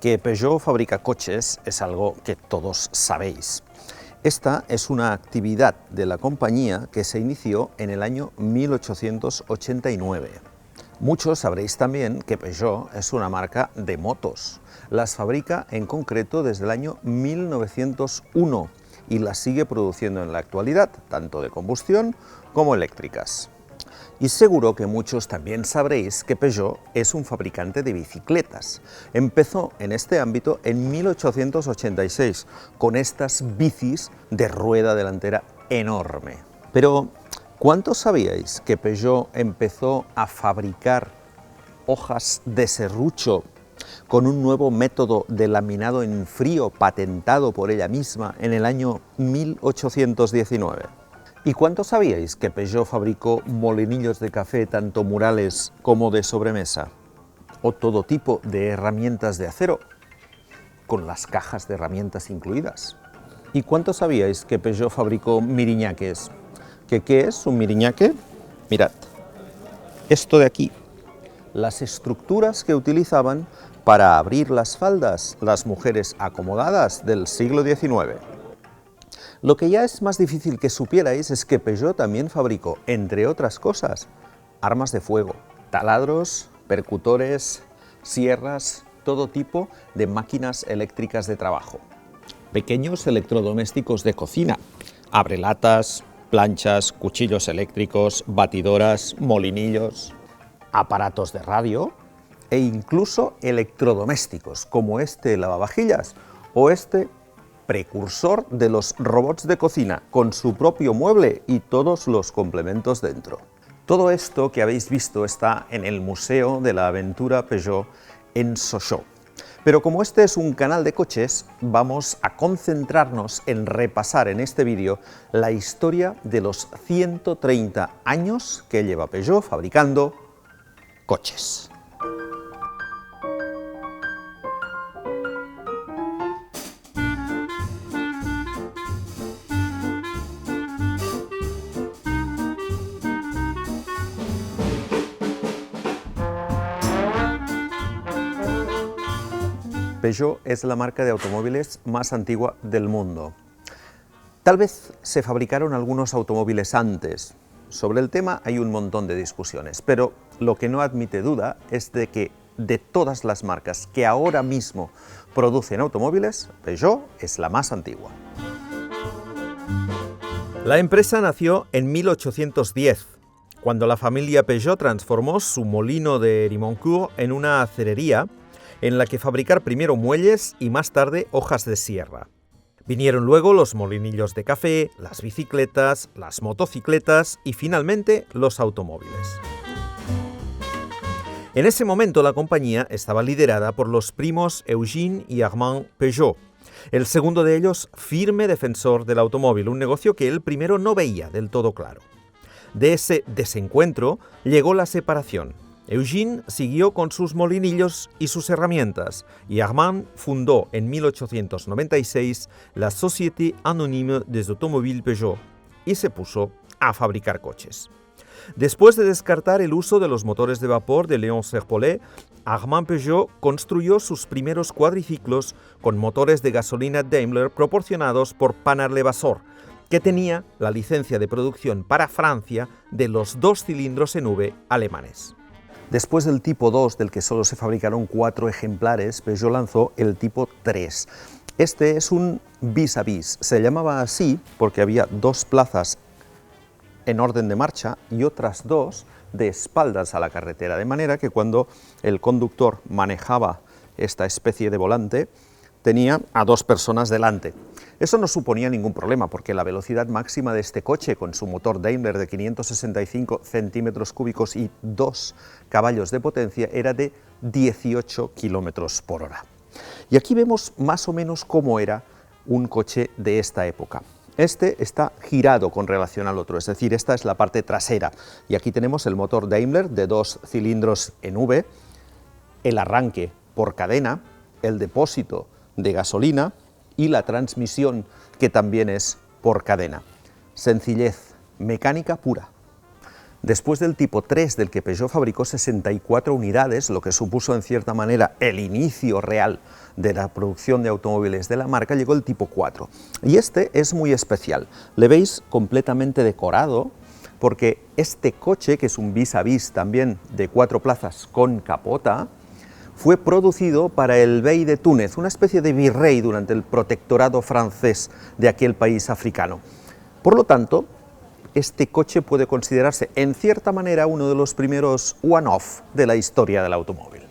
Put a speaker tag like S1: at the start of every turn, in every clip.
S1: Que Peugeot fabrica coches es algo que todos sabéis. Esta es una actividad de la compañía que se inició en el año 1889. Muchos sabréis también que Peugeot es una marca de motos. Las fabrica en concreto desde el año 1901 y las sigue produciendo en la actualidad, tanto de combustión como eléctricas. Y seguro que muchos también sabréis que Peugeot es un fabricante de bicicletas. Empezó en este ámbito en 1886 con estas bicis de rueda delantera enorme. Pero, ¿cuántos sabíais que Peugeot empezó a fabricar hojas de serrucho con un nuevo método de laminado en frío patentado por ella misma en el año 1819? ¿Y cuánto sabíais que Peugeot fabricó molinillos de café tanto murales como de sobremesa? O todo tipo de herramientas de acero, con las cajas de herramientas incluidas. ¿Y cuánto sabíais que Peugeot fabricó miriñaques? ¿Qué es un miriñaque? Mirad, esto de aquí, las estructuras que utilizaban para abrir las faldas las mujeres acomodadas del siglo XIX. Lo que ya es más difícil que supierais es que Peugeot también fabricó, entre otras cosas, armas de fuego, taladros, percutores, sierras, todo tipo de máquinas eléctricas de trabajo. Pequeños electrodomésticos de cocina, abrelatas, planchas, cuchillos eléctricos, batidoras, molinillos, aparatos de radio e incluso electrodomésticos como este lavavajillas o este precursor de los robots de cocina, con su propio mueble y todos los complementos dentro. Todo esto que habéis visto está en el Museo de la Aventura Peugeot en Sochaux. Pero como este es un canal de coches, vamos a concentrarnos en repasar en este vídeo la historia de los 130 años que lleva Peugeot fabricando coches. Peugeot es la marca de automóviles más antigua del mundo. Tal vez se fabricaron algunos automóviles antes. Sobre el tema hay un montón de discusiones, pero lo que no admite duda es de que de todas las marcas que ahora mismo producen automóviles, Peugeot es la más antigua. La empresa nació en 1810, cuando la familia Peugeot transformó su molino de Rimoncourt en una acerería en la que fabricar primero muelles y más tarde hojas de sierra. Vinieron luego los molinillos de café, las bicicletas, las motocicletas y finalmente los automóviles. En ese momento la compañía estaba liderada por los primos Eugène y Armand Peugeot, el segundo de ellos firme defensor del automóvil, un negocio que él primero no veía del todo claro. De ese desencuentro llegó la separación. Eugène siguió con sus molinillos y sus herramientas, y Armand fundó en 1896 la Société Anonyme des Automobiles Peugeot y se puso a fabricar coches. Después de descartar el uso de los motores de vapor de Léon Serpollet, Armand Peugeot construyó sus primeros cuadriciclos con motores de gasolina Daimler proporcionados por Panhard-Levasseur, que tenía la licencia de producción para Francia de los 2 cilindros en V alemanes. Después del tipo 2, del que solo se fabricaron 4 ejemplares, Peugeot lanzó el tipo 3. Este es un vis a vis. Se llamaba así porque había 2 plazas en orden de marcha y otras 2 de espaldas a la carretera, de manera que cuando el conductor manejaba esta especie de volante, tenía a 2 personas delante. Eso no suponía ningún problema, porque la velocidad máxima de este coche, con su motor Daimler de 565 centímetros cúbicos y 2 caballos de potencia, era de 18 kilómetros por hora. Y aquí vemos más o menos cómo era un coche de esta época. Este está girado con relación al otro, es decir, esta es la parte trasera. Y aquí tenemos el motor Daimler de 2 cilindros en V, el arranque por cadena, el depósito de gasolina y la transmisión, que también es por cadena. Sencillez, mecánica pura. Después del tipo 3, del que Peugeot fabricó 64 unidades, lo que supuso en cierta manera el inicio real de la producción de automóviles de la marca, llegó el tipo 4. Y este es muy especial. Le veis completamente decorado, porque este coche, que es un vis a vis también de 4 plazas con capota, fue producido para el bey de Túnez, una especie de virrey durante el protectorado francés de aquel país africano. Por lo tanto, este coche puede considerarse, en cierta manera, uno de los primeros one-off de la historia del automóvil.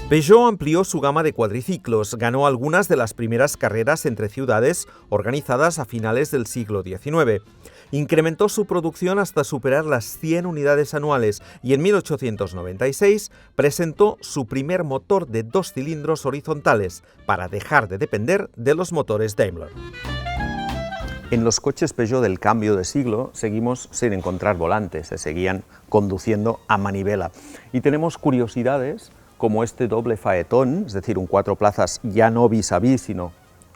S2: Peugeot amplió su gama de cuadriciclos, ganó algunas de las primeras carreras entre ciudades organizadas a finales del siglo XIX. Incrementó su producción hasta superar las 100 unidades anuales y en 1896 presentó su primer motor de 2 cilindros horizontales para dejar de depender de los motores Daimler.
S1: En los coches Peugeot del cambio de siglo seguimos sin encontrar volantes, se seguían conduciendo a manivela. Y tenemos curiosidades como este doble faetón, es decir, un 4 plazas ya no vis a vis, sino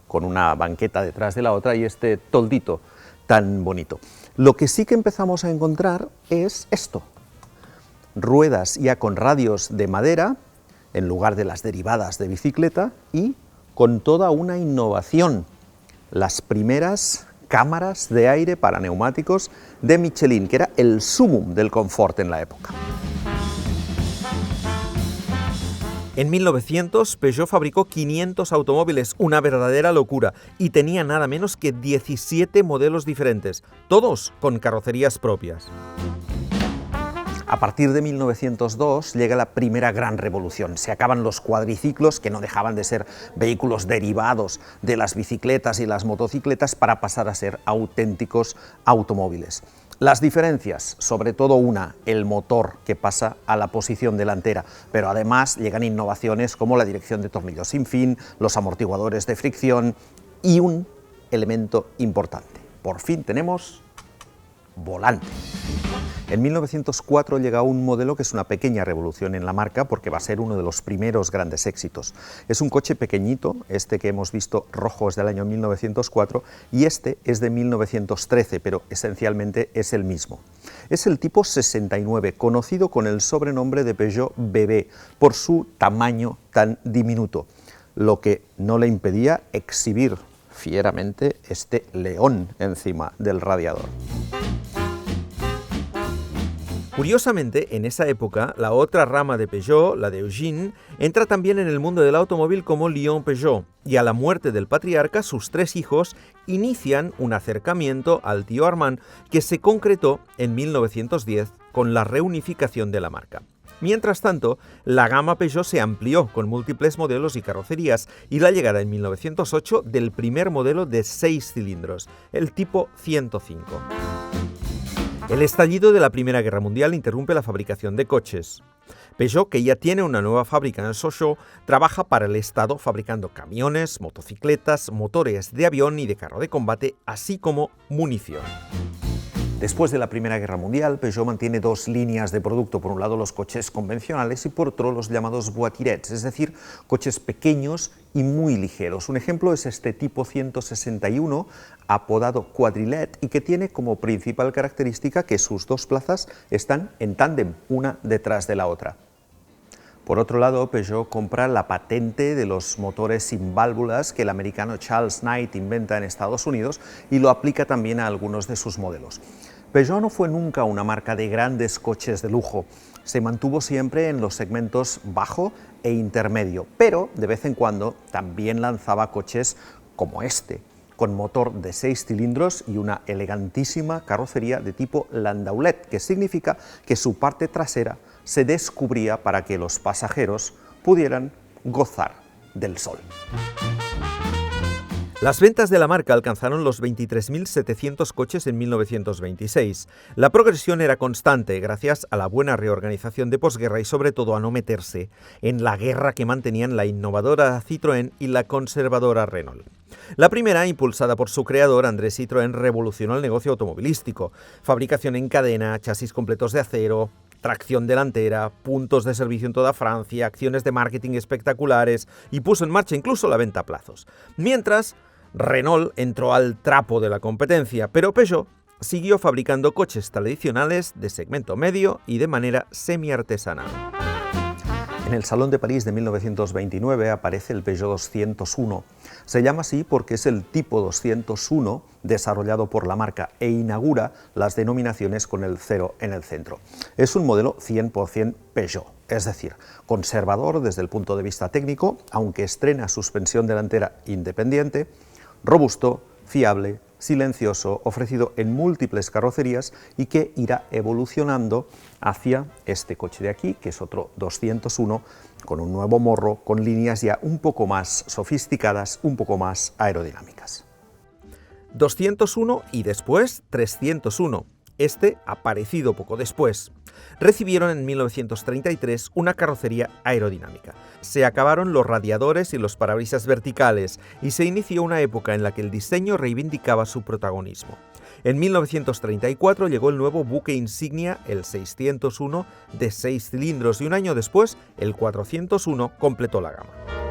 S1: con una banqueta detrás de la otra, y este toldito tan bonito. Lo que sí que empezamos a encontrar es esto: ruedas ya con radios de madera, en lugar de las derivadas de bicicleta, y con toda una innovación, las primeras cámaras de aire para neumáticos de Michelin, que era el sumum del confort en la época.
S2: En 1900, Peugeot fabricó 500 automóviles, una verdadera locura, y tenía nada menos que 17 modelos diferentes, todos con carrocerías propias.
S1: A partir de 1902 llega la primera gran revolución. Se acaban los cuadriciclos, que no dejaban de ser vehículos derivados de las bicicletas y las motocicletas, para pasar a ser auténticos automóviles. Las diferencias, sobre todo una, el motor, que pasa a la posición delantera, pero además llegan innovaciones como la dirección de tornillos sin fin, los amortiguadores de fricción y un elemento importante: por fin tenemos volante. En 1904 llega un modelo que es una pequeña revolución en la marca, porque va a ser uno de los primeros grandes éxitos. Es un coche pequeñito, este que hemos visto rojo es del año 1904 y este es de 1913, pero esencialmente es el mismo. Es el tipo 69, conocido con el sobrenombre de Peugeot Bébé, por su tamaño tan diminuto, lo que no le impedía exhibir fieramente este león encima del radiador.
S2: Curiosamente, en esa época, la otra rama de Peugeot, la de Eugene, entra también en el mundo del automóvil como Lion Peugeot, y a la muerte del patriarca, sus 3 hijos inician un acercamiento al tío Armand que se concretó en 1910 con la reunificación de la marca. Mientras tanto, la gama Peugeot se amplió con múltiples modelos y carrocerías, y la llegada en 1908 del primer modelo de 6 cilindros, el tipo 105. El estallido de la Primera Guerra Mundial interrumpe la fabricación de coches. Peugeot, que ya tiene una nueva fábrica en Sochaux, trabaja para el Estado fabricando camiones, motocicletas, motores de avión y de carro de combate, así como munición.
S1: Después de la Primera Guerra Mundial, Peugeot mantiene 2 líneas de producto: por un lado los coches convencionales y por otro los llamados voiturets, es decir, coches pequeños y muy ligeros. Un ejemplo es este tipo 161, apodado Quadrilette, y que tiene como principal característica que sus 2 plazas están en tándem, una detrás de la otra. Por otro lado, Peugeot compra la patente de los motores sin válvulas que el americano Charles Knight inventa en Estados Unidos y lo aplica también a algunos de sus modelos. Peugeot no fue nunca una marca de grandes coches de lujo, se mantuvo siempre en los segmentos bajo e intermedio, pero de vez en cuando también lanzaba coches como este, con motor de 6 cilindros y una elegantísima carrocería de tipo landaulet, que significa que su parte trasera se descubría para que los pasajeros pudieran gozar del sol.
S2: Las ventas de la marca alcanzaron los 23.700 coches en 1926. La progresión era constante gracias a la buena reorganización de posguerra y sobre todo a no meterse en la guerra que mantenían la innovadora Citroën y la conservadora Renault. La primera, impulsada por su creador, André Citroën, revolucionó el negocio automovilístico. Fabricación en cadena, chasis completos de acero, tracción delantera, puntos de servicio en toda Francia, acciones de marketing espectaculares y puso en marcha incluso la venta a plazos. Mientras, Renault entró al trapo de la competencia, pero Peugeot siguió fabricando coches tradicionales de segmento medio y de manera semi-artesanal.
S1: En el Salón de París de 1929 aparece el Peugeot 201. Se llama así porque es el tipo 201 desarrollado por la marca e inaugura las denominaciones con el 0 en el centro. Es un modelo 100% Peugeot, es decir, conservador desde el punto de vista técnico, aunque estrena suspensión delantera independiente, robusto, fiable, silencioso, ofrecido en múltiples carrocerías y que irá evolucionando hacia este coche de aquí, que es otro 201, con un nuevo morro, con líneas ya un poco más sofisticadas, un poco más aerodinámicas.
S2: 201 y después 301, este aparecido poco después. Recibieron en 1933 una carrocería aerodinámica. Se acabaron los radiadores y los parabrisas verticales y se inició una época en la que el diseño reivindicaba su protagonismo. En 1934 llegó el nuevo buque insignia, el 601, de 6 cilindros y un año después, el 401 completó la gama.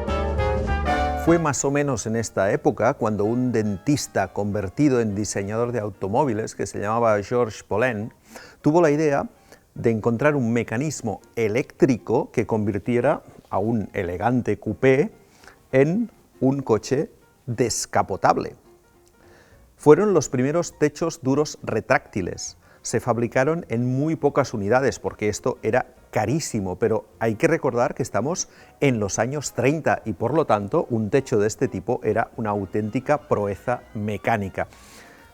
S1: Fue más o menos en esta época cuando un dentista convertido en diseñador de automóviles, que se llamaba Georges Poulain, tuvo la idea de encontrar un mecanismo eléctrico que convirtiera a un elegante coupé en un coche descapotable. Fueron los primeros techos duros retráctiles. Se fabricaron en muy pocas unidades porque esto era carísimo, pero hay que recordar que estamos en los años 30 y por lo tanto un techo de este tipo era una auténtica proeza mecánica.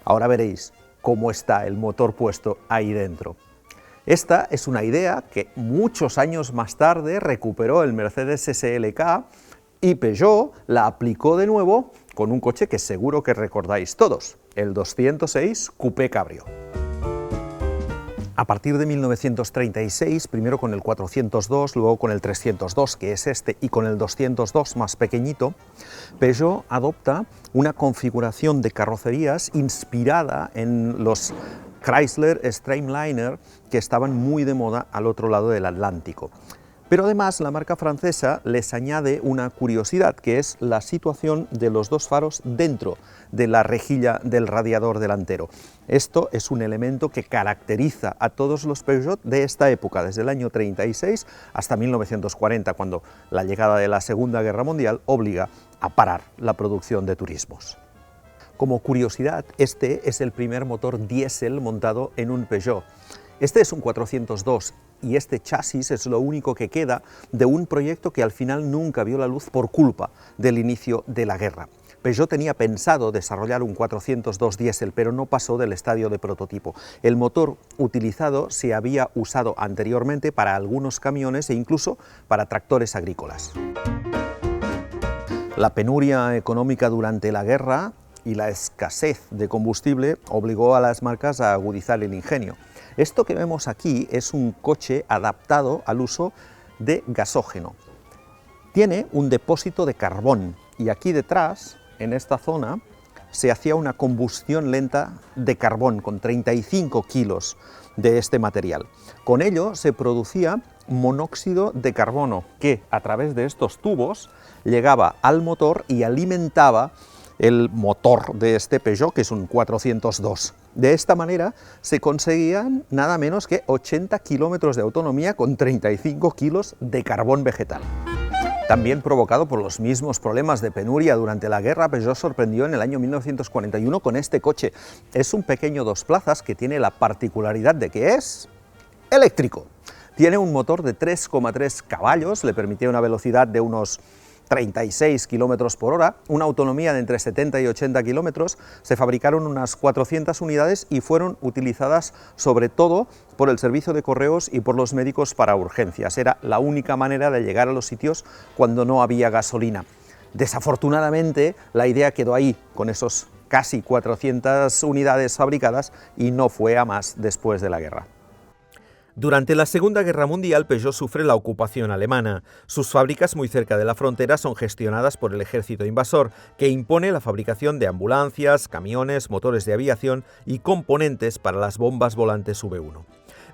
S1: Ahora veréis cómo está el motor puesto ahí dentro. Esta es una idea que muchos años más tarde recuperó el Mercedes SLK y Peugeot la aplicó de nuevo con un coche que seguro que recordáis todos, el 206 Coupé Cabrio. A partir de 1936, primero con el 402, luego con el 302, que es este, y con el 202 más pequeñito, Peugeot adopta una configuración de carrocerías inspirada en los Chrysler Streamliner, que estaban muy de moda al otro lado del Atlántico. Pero además la marca francesa les añade una curiosidad, que es la situación de los dos faros dentro de la rejilla del radiador delantero. Esto es un elemento que caracteriza a todos los Peugeot de esta época, desde el año 36 hasta 1940, cuando la llegada de la Segunda Guerra Mundial obliga a parar la producción de turismos. Como curiosidad, este es el primer motor diésel montado en un Peugeot. Este es un 402 y este chasis es lo único que queda de un proyecto que al final nunca vio la luz por culpa del inicio de la guerra. Peugeot tenía pensado desarrollar un 402 diésel, pero no pasó del estadio de prototipo. El motor utilizado se había usado anteriormente para algunos camiones e incluso para tractores agrícolas. La penuria económica durante la guerra y la escasez de combustible obligó a las marcas a agudizar el ingenio. Esto que vemos aquí es un coche adaptado al uso de gasógeno. Tiene un depósito de carbón y aquí detrás, en esta zona, se hacía una combustión lenta de carbón con 35 kilos de este material. Con ello se producía monóxido de carbono que a través de estos tubos llegaba al motor y alimentaba el motor de este Peugeot, que es un 402. De esta manera se conseguían nada menos que 80 kilómetros de autonomía con 35 kilos de carbón vegetal. También provocado por los mismos problemas de penuria durante la guerra, Peugeot sorprendió en el año 1941 con este coche. Es un pequeño dos plazas que tiene la particularidad de que es eléctrico. Tiene un motor de 3,3 caballos, le permitía una velocidad de unos 36 kilómetros por hora, una autonomía de entre 70 y 80 kilómetros. Se fabricaron unas 400 unidades y fueron utilizadas sobre todo por el servicio de correos y por los médicos para urgencias. Era la única manera de llegar a los sitios cuando no había gasolina. Desafortunadamente, la idea quedó ahí, con esos casi 400 unidades fabricadas, y no fue a más después de la guerra.
S2: Durante la Segunda Guerra Mundial, Peugeot sufre la ocupación alemana. Sus fábricas muy cerca de la frontera son gestionadas por el ejército invasor, que impone la fabricación de ambulancias, camiones, motores de aviación y componentes para las bombas volantes V1.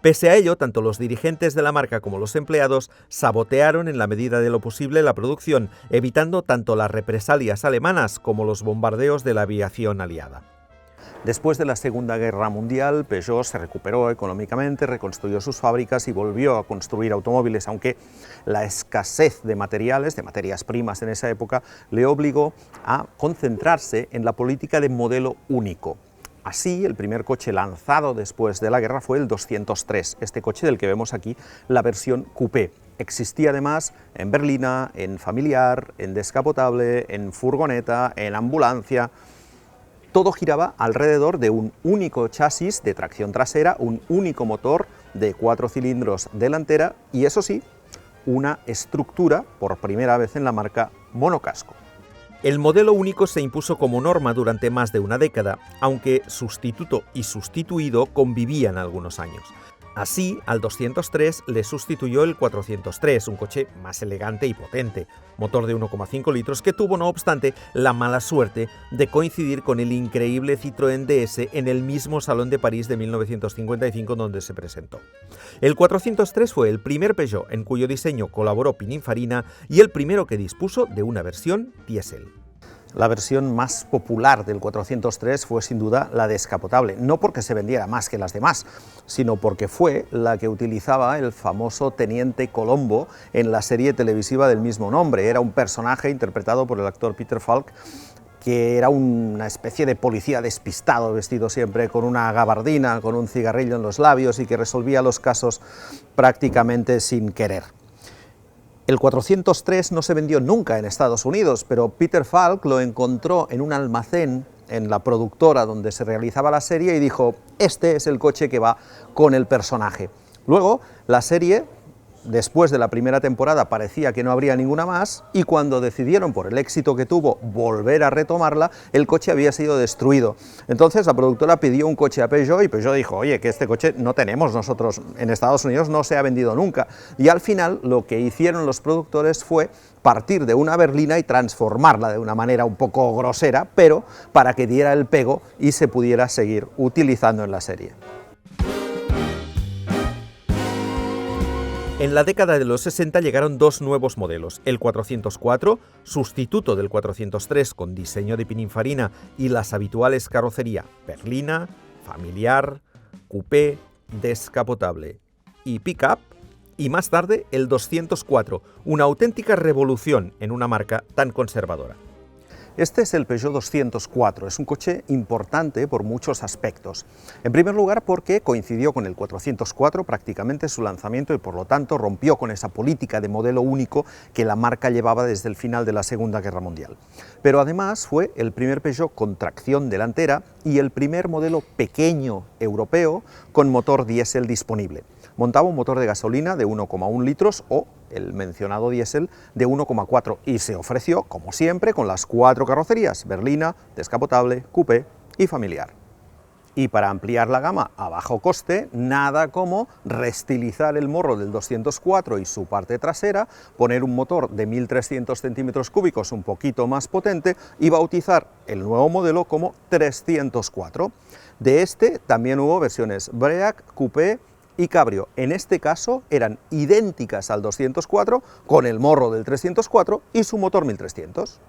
S2: Pese a ello, tanto los dirigentes de la marca como los empleados sabotearon en la medida de lo posible la producción, evitando tanto las represalias alemanas como los bombardeos de la aviación aliada.
S1: Después de la Segunda Guerra Mundial, Peugeot se recuperó económicamente, reconstruyó sus fábricas y volvió a construir automóviles, aunque la escasez de materiales, de materias primas en esa época, le obligó a concentrarse en la política de modelo único. Así, el primer coche lanzado después de la guerra fue el 203, este coche del que vemos aquí la versión coupé. Existía además en berlina, en familiar, en descapotable, en furgoneta, en ambulancia. Todo giraba alrededor de un único chasis de tracción trasera, un único motor de 4 cilindros delantera y, eso sí, una estructura, por primera vez en la marca, monocasco.
S2: El modelo único se impuso como norma durante más de una década, aunque sustituto y sustituido convivían algunos años. Así, al 203 le sustituyó el 403, un coche más elegante y potente, motor de 1,5 litros que tuvo, no obstante, la mala suerte de coincidir con el increíble Citroën DS en el mismo Salón de París de 1955 donde se presentó. El 403 fue el primer Peugeot en cuyo diseño colaboró Pininfarina y el primero que dispuso de una versión diésel.
S1: La versión más popular del 403 fue sin duda la descapotable, no porque se vendiera más que las demás, sino porque fue la que utilizaba el famoso Teniente Colombo en la serie televisiva del mismo nombre. Era un personaje interpretado por el actor Peter Falk, que era una especie de policía despistado, vestido siempre con una gabardina, con un cigarrillo en los labios y que resolvía los casos prácticamente sin querer. El 403 no se vendió nunca en Estados Unidos, pero Peter Falk lo encontró en un almacén en la productora donde se realizaba la serie y dijo: este es el coche que va con el personaje. Luego, la serie, después de la primera temporada, parecía que no habría ninguna más, y cuando decidieron, por el éxito que tuvo, volver a retomarla, el coche había sido destruido. Entonces la productora pidió un coche a Peugeot y Peugeot dijo: oye, que este coche no tenemos nosotros en Estados Unidos, no se ha vendido nunca. Y al final lo que hicieron los productores fue partir de una berlina y transformarla de una manera un poco grosera, pero para que diera el pego y se pudiera seguir utilizando en la serie.
S2: En la década de los 60 llegaron dos nuevos modelos, el 404, sustituto del 403 con diseño de Pininfarina y las habituales carrocería berlina, familiar, coupé, descapotable y pick-up, y más tarde el 204, una auténtica revolución en una marca tan conservadora.
S1: Este es el Peugeot 204, es un coche importante por muchos aspectos. En primer lugar, porque coincidió con el 404 prácticamente su lanzamiento y por lo tanto rompió con esa política de modelo único que la marca llevaba desde el final de la Segunda Guerra Mundial. Pero además fue el primer Peugeot con tracción delantera y el primer modelo pequeño europeo con motor diésel disponible. Montaba un motor de gasolina de 1,1 litros o el mencionado diésel de 1,4 y se ofreció, como siempre, con las 4 carrocerías: berlina, descapotable, coupé y familiar. Y para ampliar la gama a bajo coste, nada como reestilizar el morro del 204 y su parte trasera, poner un motor de 1.300 centímetros cúbicos un poquito más potente y bautizar el nuevo modelo como 304. De este también hubo versiones Break, coupé y cabrio. En este caso eran idénticas al 204 con el morro del 304 y su motor 1300.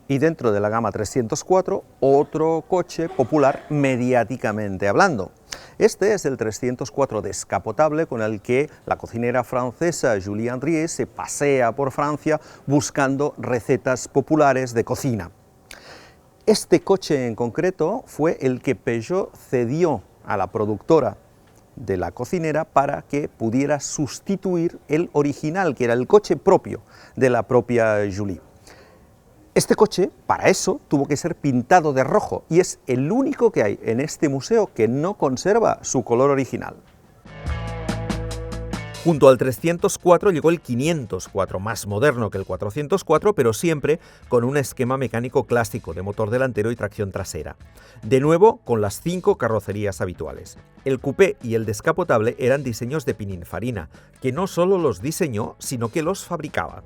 S1: Y dentro de la gama 304, otro coche popular mediáticamente hablando. Este es el 304 descapotable con el que la cocinera francesa Julie Andrier se pasea por Francia buscando recetas populares de cocina. Este coche en concreto fue el que Peugeot cedió a la productora de la cocinera para que pudiera sustituir el original, que era el coche propio de la propia Julie. Este coche, para eso, tuvo que ser pintado de rojo y es el único que hay en este museo que no conserva su color original.
S2: Junto al 304 llegó el 504, más moderno que el 404, pero siempre con un esquema mecánico clásico de motor delantero y tracción trasera. De nuevo, con las 5 carrocerías habituales. El coupé y el descapotable eran diseños de Pininfarina, que no solo los diseñó, sino que los fabricaba.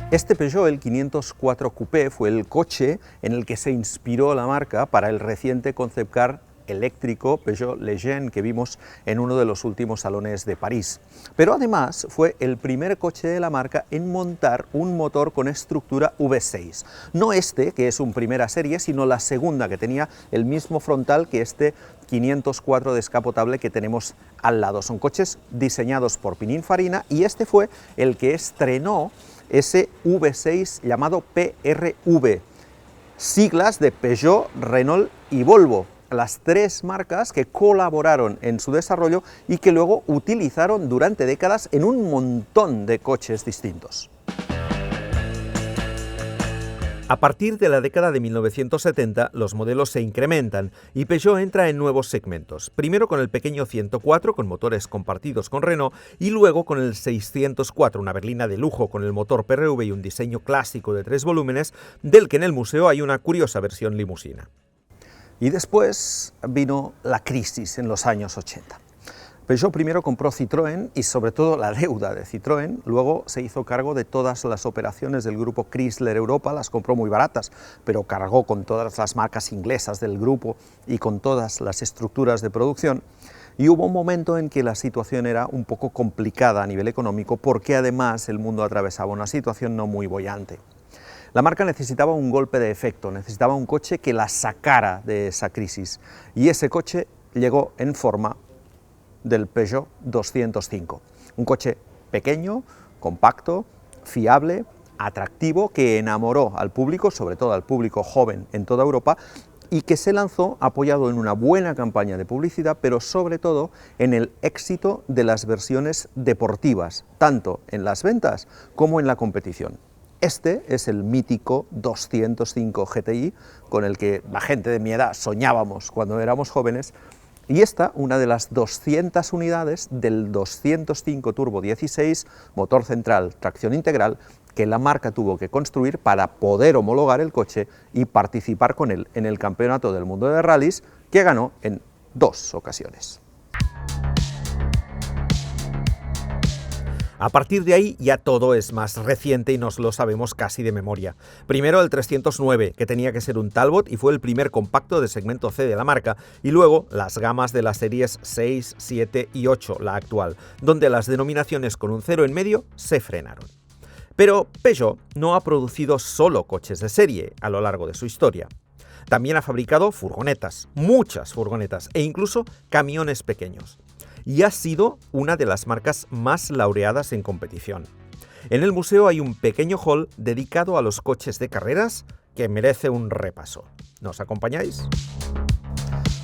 S1: Este Peugeot, el 504 Coupé, fue el coche en el que se inspiró la marca para el reciente concept car eléctrico Peugeot Legend que vimos en uno de los últimos salones de París. Pero además fue el primer coche de la marca en montar un motor con estructura V6. No este, que es un primera serie, sino la segunda, que tenía el mismo frontal que este 504 descapotable que tenemos al lado. Son coches diseñados por Pininfarina y este fue el que estrenó ese V6 llamado PRV, siglas de Peugeot, Renault y Volvo, las tres marcas que colaboraron en su desarrollo y que luego utilizaron durante décadas en un montón de coches distintos.
S2: A partir de la década de 1970, los modelos se incrementan y Peugeot entra en nuevos segmentos. Primero con el pequeño 104, con motores compartidos con Renault, y luego con el 604, una berlina de lujo con el motor PRV y un diseño clásico de 3 volúmenes, del que en el museo hay una curiosa versión limusina.
S1: Y después vino la crisis en los años 80. Peugeot primero compró Citroën y sobre todo la deuda de Citroën, luego se hizo cargo de todas las operaciones del grupo Chrysler Europa, las compró muy baratas, pero cargó con todas las marcas inglesas del grupo y con todas las estructuras de producción, y hubo un momento en que la situación era un poco complicada a nivel económico porque además el mundo atravesaba una situación no muy boyante. La marca necesitaba un golpe de efecto, necesitaba un coche que la sacara de esa crisis, y ese coche llegó en forma del Peugeot 205, un coche pequeño, compacto, fiable, atractivo, que enamoró al público, sobre todo al público joven en toda Europa, y que se lanzó apoyado en una buena campaña de publicidad, pero sobre todo en el éxito de las versiones deportivas, tanto en las ventas como en la competición. Este es el mítico 205 GTI, con el que la gente de mi edad soñábamos cuando éramos jóvenes, y esta, una de las 200 unidades del 205 Turbo 16, motor central, tracción integral, que la marca tuvo que construir para poder homologar el coche y participar con él en el Campeonato del Mundo de Rallys, que ganó en 2 ocasiones.
S2: A partir de ahí ya todo es más reciente y nos lo sabemos casi de memoria. Primero el 309, que tenía que ser un Talbot y fue el primer compacto de segmento C de la marca, y luego las gamas de las series 6, 7 y 8, la actual, donde las denominaciones con un 0 en medio se frenaron. Pero Peugeot no ha producido solo coches de serie a lo largo de su historia. También ha fabricado furgonetas, muchas furgonetas e incluso camiones pequeños. Y ha sido una de las marcas más laureadas en competición. En el museo hay un pequeño hall dedicado a los coches de carreras que merece un repaso. ¿Nos acompañáis?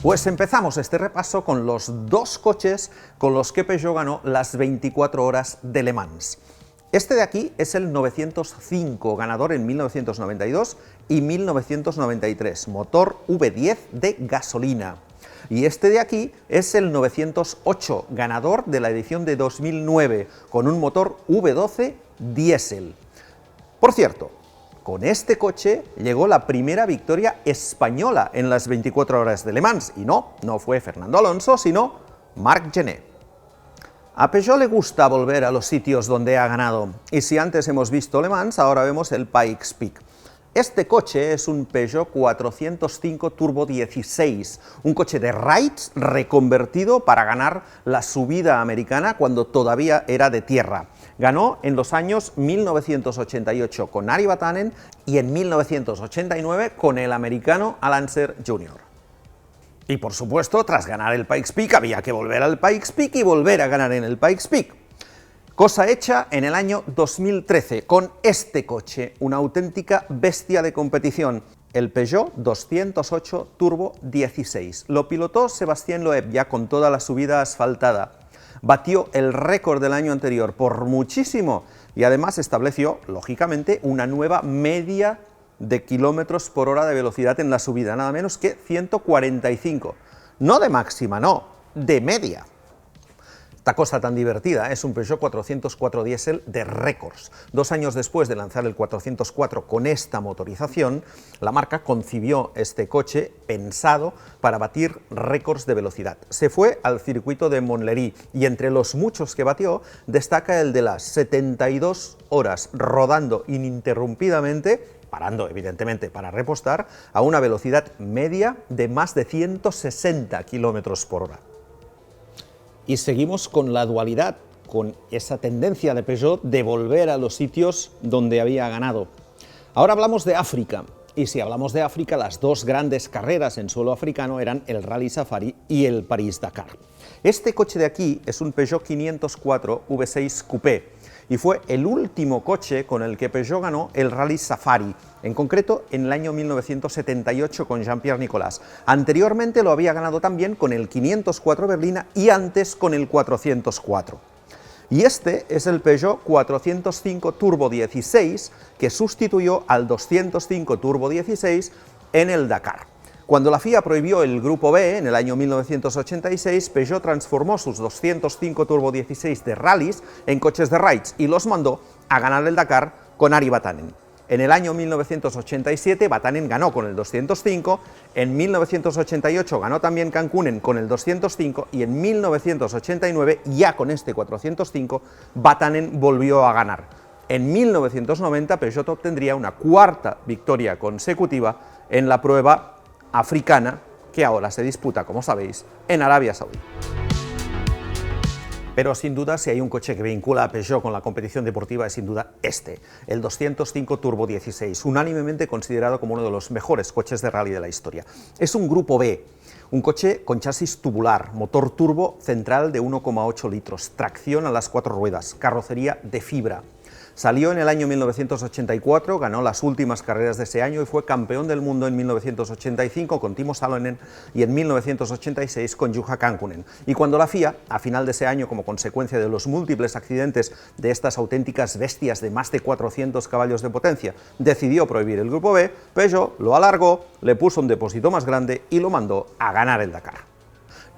S1: Pues empezamos este repaso con los 2 coches con los que Peugeot ganó las 24 horas de Le Mans. Este de aquí es el 905, ganador en 1992 y 1993, motor V10 de gasolina. Y este de aquí es el 908, ganador de la edición de 2009, con un motor V12 diésel. Por cierto, con este coche llegó la primera victoria española en las 24 horas de Le Mans, y no fue Fernando Alonso, sino Marc Gené. A Peugeot le gusta volver a los sitios donde ha ganado, y si antes hemos visto Le Mans, ahora vemos el Pikes Peak. Este coche es un Peugeot 405 Turbo 16, un coche de rides reconvertido para ganar la subida americana cuando todavía era de tierra. Ganó en los años 1988 con Ari Vatanen y en 1989 con el americano Al Unser Jr. Y por supuesto, tras ganar el Pikes Peak había que volver al Pikes Peak y volver a ganar en el Pikes Peak. Cosa hecha en el año 2013 con este coche, una auténtica bestia de competición, el Peugeot 208 Turbo 16. Lo pilotó Sébastien Loeb ya con toda la subida asfaltada. Batió el récord del año anterior por muchísimo y además estableció, lógicamente, una nueva media de kilómetros por hora de velocidad en la subida, nada menos que 145. No de máxima, no, de media. Esta cosa tan divertida es un Peugeot 404 diésel de récords. 2 años después de lanzar el 404 con esta motorización, la marca concibió este coche pensado para batir récords de velocidad. Se fue al circuito de Montlhéry y entre los muchos que batió destaca el de las 72 horas rodando ininterrumpidamente parando evidentemente para repostar, a una velocidad media de más de 160 km por hora. Y seguimos con la dualidad, con esa tendencia de Peugeot de volver a los sitios donde había ganado. Ahora hablamos de África, y si hablamos de África, las dos grandes carreras en suelo africano eran el Rally Safari y el París-Dakar. Este coche de aquí es un Peugeot 504 V6 Coupé, y fue el último coche con el que Peugeot ganó el Rally Safari, en concreto en el año 1978 con Jean-Pierre Nicolas. Anteriormente lo había ganado también con el 504 Berlina y antes con el 404. Y este es el Peugeot 405 Turbo 16 que sustituyó al 205 Turbo 16 en el Dakar. Cuando la FIA prohibió el Grupo B en el año 1986, Peugeot transformó sus 205 Turbo 16 de rallies en coches de rides y los mandó a ganar el Dakar con Ari Vatanen. En el año 1987 Vatanen ganó con el 205, en 1988 ganó también Cancunen con el 205 y en 1989, ya con este 405, Vatanen volvió a ganar. En 1990 Peugeot obtendría una cuarta victoria consecutiva en la prueba africana que ahora se disputa, como sabéis, en Arabia Saudí. Pero sin duda, si hay un coche que vincula a Peugeot con la competición deportiva, es sin duda este, el 205 Turbo 16, unánimemente considerado como uno de los mejores coches de rally de la historia. Es un Grupo B, un coche con chasis tubular, motor turbo central de 1,8 litros, tracción a las 4 ruedas, carrocería de fibra. Salió en el año 1984, ganó las últimas carreras de ese año y fue campeón del mundo en 1985 con Timo Salonen y en 1986 con Juha Kankkunen. Y cuando la FIA, a final de ese año, como consecuencia de los múltiples accidentes de estas auténticas bestias de más de 400 caballos de potencia, decidió prohibir el Grupo B, Peugeot lo alargó, le puso un depósito más grande y lo mandó a ganar el Dakar.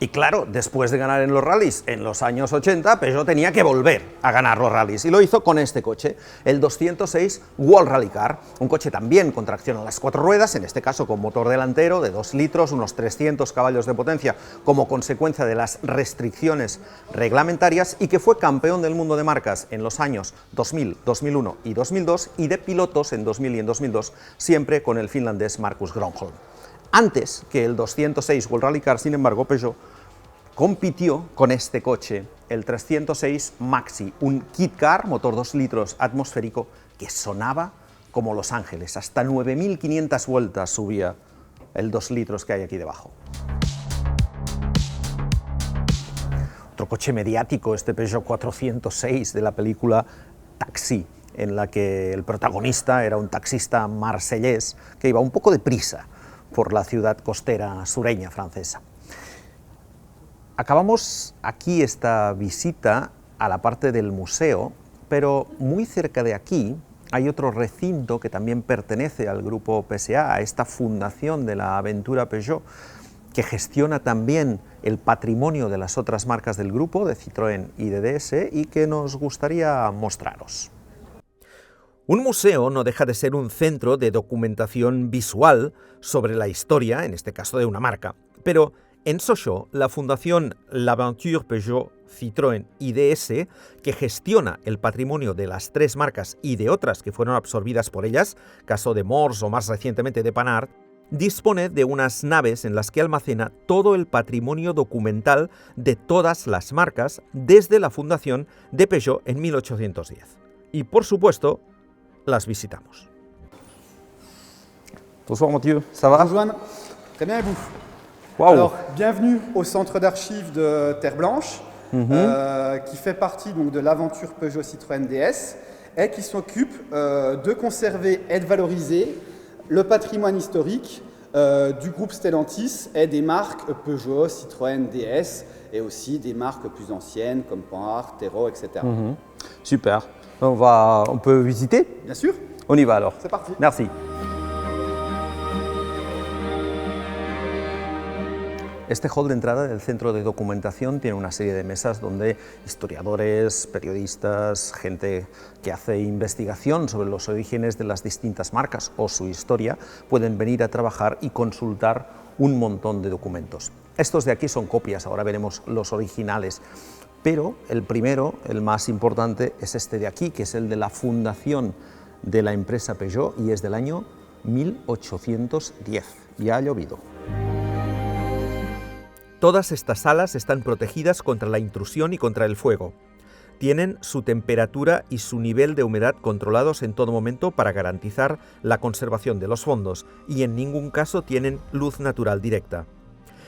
S1: Y claro, después de ganar en los rallies en los años 80, Peugeot tenía que volver a ganar los rallies y lo hizo con este coche, el 206 World Rally Car, un coche también con tracción a las 4 ruedas, en este caso con motor delantero de 2 litros, unos 300 caballos de potencia como consecuencia de las restricciones reglamentarias y que fue campeón del mundo de marcas en los años 2000, 2001 y 2002 y de pilotos en 2000 y en 2002, siempre con el finlandés Markus Gronholm. Antes que el 206 World Rally Car, sin embargo, Peugeot compitió con este coche, el 306 Maxi, un kit car, motor 2 litros atmosférico, que sonaba como Los Ángeles, hasta 9.500 vueltas subía el 2 litros que hay aquí debajo. Otro coche mediático, este Peugeot 406 de la película Taxi, en la que el protagonista era un taxista marsellés que iba un poco deprisa por la ciudad costera sureña francesa. Acabamos aquí esta visita a la parte del museo, pero muy cerca de aquí hay otro recinto que también pertenece al grupo PSA, a esta fundación de la aventura Peugeot, que gestiona también el patrimonio de las otras marcas del grupo, de Citroën y de DS, y que nos gustaría mostraros.
S2: Un museo no deja de ser un centro de documentación visual sobre la historia, en este caso de una marca. Pero en Sochaux, la fundación L'Aventure Peugeot, Citroën y DS, que gestiona el patrimonio de las 3 marcas y de otras que fueron absorbidas por ellas, caso de Mors o más recientemente de Panhard, dispone de unas naves en las que almacena todo el patrimonio documental de todas las marcas desde la fundación de Peugeot en 1810. Y por supuesto, las visitamos.
S1: Bonsoir Mathieu, ça va?
S3: Bonjour Joanne, très bien et vous?
S1: Wow.
S3: Alors, bienvenue au centre d'archives de Terre Blanche, qui fait partie donc, de l'aventure Peugeot Citroën DS et qui s'occupe de conserver et de valoriser le patrimoine historique du groupe Stellantis et des marques Peugeot, Citroën, DS et aussi des marques plus anciennes comme Panhard, Tero, etc.
S1: Super. On peut visiter?
S3: Bien sûr.
S1: On y va alors.
S3: C'est parti.
S1: Merci. Este hall de entrada del centro de documentación tiene una serie de mesas donde historiadores, periodistas, gente que hace investigación sobre los orígenes de las distintas marcas o su historia pueden venir a trabajar y consultar un montón de documentos. Estos de aquí son copias, ahora veremos los originales, pero el primero, el más importante, es este de aquí, que es el de la Fundación de la empresa Peugeot y es del año 1810. Ya ha llovido.
S2: Todas estas salas están protegidas contra la intrusión y contra el fuego. Tienen su temperatura y su nivel de humedad controlados en todo momento para garantizar la conservación de los fondos y en ningún caso tienen luz natural directa.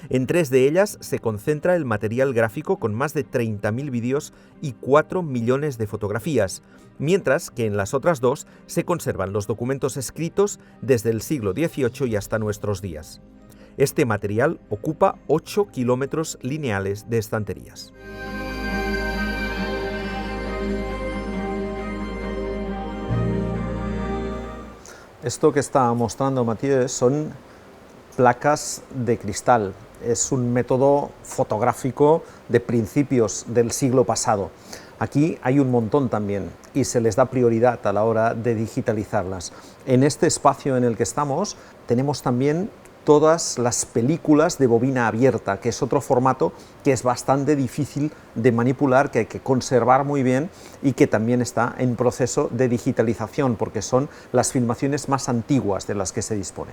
S2: En 3 de ellas se concentra el material gráfico con más de 30.000 vídeos y 4 millones de fotografías, mientras que en las otras 2 se conservan los documentos escritos desde el siglo XVIII y hasta nuestros días. Este material ocupa 8 kilómetros lineales de estanterías.
S1: Esto que está mostrando Matías son placas de cristal. Es un método fotográfico de principios del siglo pasado. Aquí hay un montón también y se les da prioridad a la hora de digitalizarlas. En este espacio en el que estamos tenemos también todas las películas de bobina abierta, que es otro formato que es bastante difícil de manipular, que hay que conservar muy bien y que también está en proceso de digitalización, porque son las filmaciones más antiguas de las que se dispone.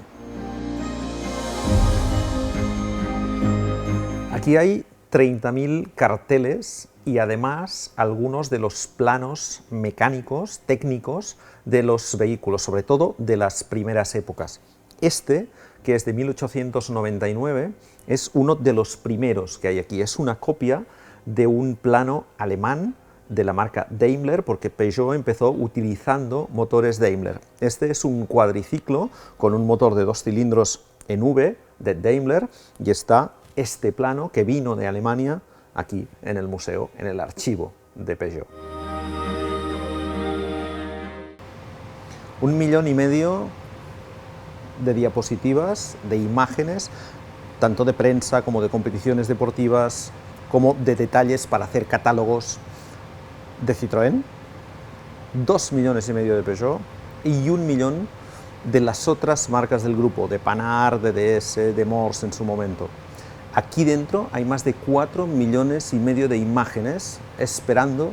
S1: Aquí hay 30.000 carteles y además algunos de los planos mecánicos, técnicos de los vehículos, sobre todo de las primeras épocas. Este, que es de 1899, es uno de los primeros que hay aquí. Es una copia de un plano alemán de la marca Daimler, porque Peugeot empezó utilizando motores Daimler. Este es un cuadriciclo con un motor de 2 cilindros en V de Daimler y está este plano que vino de Alemania aquí en el museo, en el archivo de Peugeot. 1,5 millones de diapositivas, de imágenes, tanto de prensa como de competiciones deportivas, como de detalles para hacer catálogos de Citroën, 2,5 millones de Peugeot y 1 millón de las otras marcas del grupo, de Panhard, de DS, de Mors en su momento. Aquí dentro hay más de 4,5 millones de imágenes esperando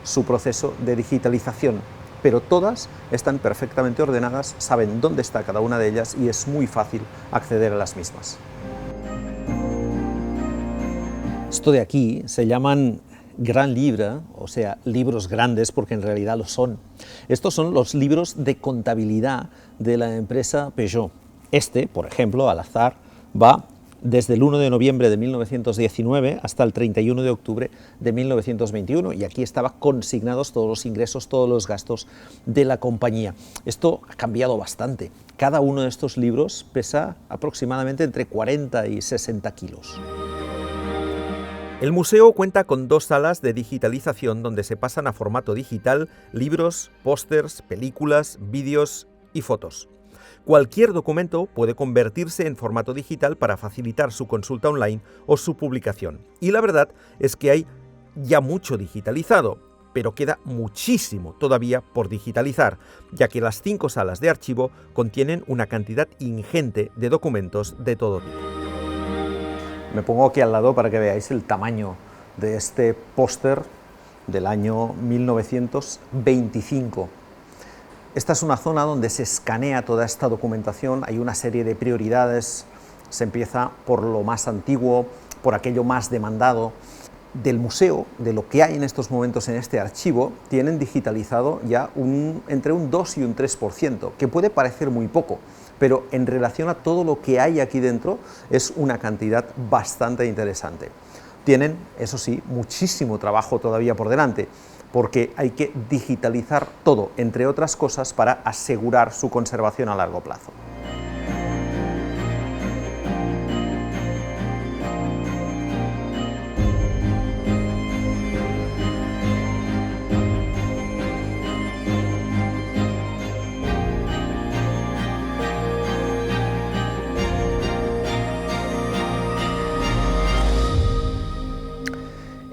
S1: su proceso de digitalización, pero todas están perfectamente ordenadas, saben dónde está cada una de ellas y es muy fácil acceder a las mismas. Esto de aquí se llaman Grand Livre, o sea, libros grandes, porque en realidad lo son. Estos son los libros de contabilidad de la empresa Peugeot. Este, por ejemplo, al azar, va desde el 1 de noviembre de 1919 hasta el 31 de octubre de 1921, y aquí estaban consignados todos los ingresos, todos los gastos de la compañía. Esto ha cambiado bastante. Cada uno de estos libros pesa aproximadamente entre 40 y 60 kilos.
S2: El museo cuenta con 2 salas de digitalización donde se pasan a formato digital libros, pósters, películas, vídeos y fotos. Cualquier documento puede convertirse en formato digital para facilitar su consulta online o su publicación. Y la verdad es que hay ya mucho digitalizado, pero queda muchísimo todavía por digitalizar, ya que las 5 salas de archivo contienen una cantidad ingente de documentos de todo tipo.
S1: Me pongo aquí al lado para que veáis el tamaño de este póster del año 1925. Esta es una zona donde se escanea toda esta documentación, hay una serie de prioridades, se empieza por lo más antiguo, por aquello más demandado. Del museo, de lo que hay en estos momentos en este archivo, tienen digitalizado ya entre un 2 y un 3%, que puede parecer muy poco, pero en relación a todo lo que hay aquí dentro es una cantidad bastante interesante. Tienen, eso sí, muchísimo trabajo todavía por delante, porque hay que digitalizar todo, entre otras cosas, para asegurar su conservación a largo plazo.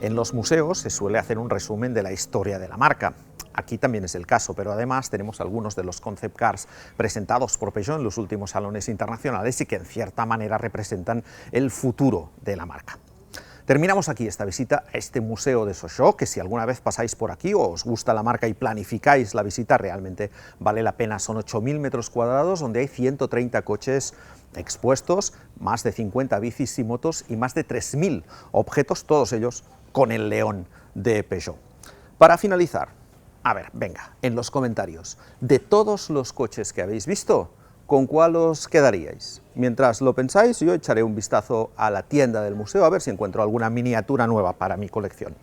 S1: En los museos se suele hacer un resumen de la historia de la marca. Aquí también es el caso, pero además tenemos algunos de los concept cars presentados por Peugeot en los últimos salones internacionales y que en cierta manera representan el futuro de la marca. Terminamos aquí esta visita a este museo de Sochaux, que si alguna vez pasáis por aquí o os gusta la marca y planificáis la visita, realmente vale la pena. Son 8.000 metros cuadrados donde hay 130 coches expuestos, más de 50 bicis y motos y más de 3.000 objetos, todos ellos con el león de Peugeot. Para finalizar, a ver, venga, en los comentarios, de todos los coches que habéis visto, ¿con cuál os quedaríais? Mientras lo pensáis, yo echaré un vistazo a la tienda del museo a ver si encuentro alguna miniatura nueva para mi colección.